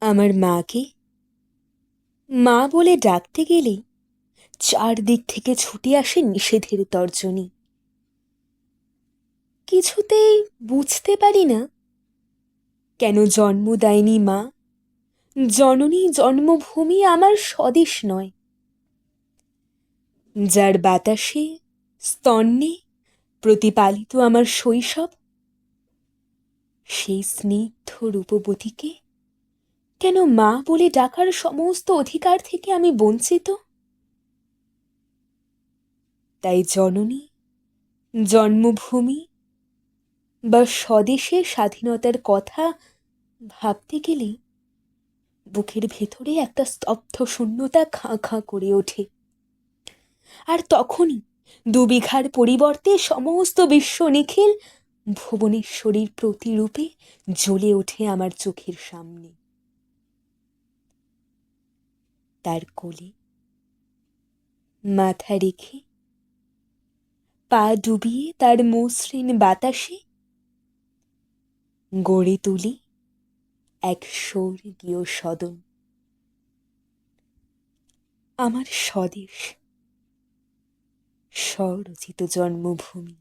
আমার মাকে মা বলে ডাকতে গেলেই চারদিক থেকে ছুটে আসে নিষেধের তর্জনী। কিছুতেই বুঝতে পারি না কেন জন্ম দেয়নি মা, জননী জন্মভূমি আমার স্বদেশ নয়। যার বাতাসে স্তন্যে প্রতিপালিত আমার শৈশব, সেই স্নিগ্ধ রূপবতীকে কেন মা বলে ডাকার সমস্ত অধিকার থেকে আমি বঞ্চিত? তাই জননী, জন্মভূমি বা স্বদেশের স্বাধীনতার কথা ভাবতে গেলেই বুকের ভেতরে একটা স্তব্ধ শূন্যতা খাঁ খাঁ করে ওঠে। আর তখনই দুবিঘার পরিবর্তে সমস্ত বিশ্ব নিখিল ভুবনেশ্বরীর প্রতিরূপে জ্বলে ওঠে আমার চোখের সামনে। তার কোলে মাথা রেখে পা ডুবিয়ে তার মসৃণ বাতাসে গড়ে তুলি এক স্বর্গীয় সদন, আমার স্বদেশ, স্বরচিত জন্মভূমি।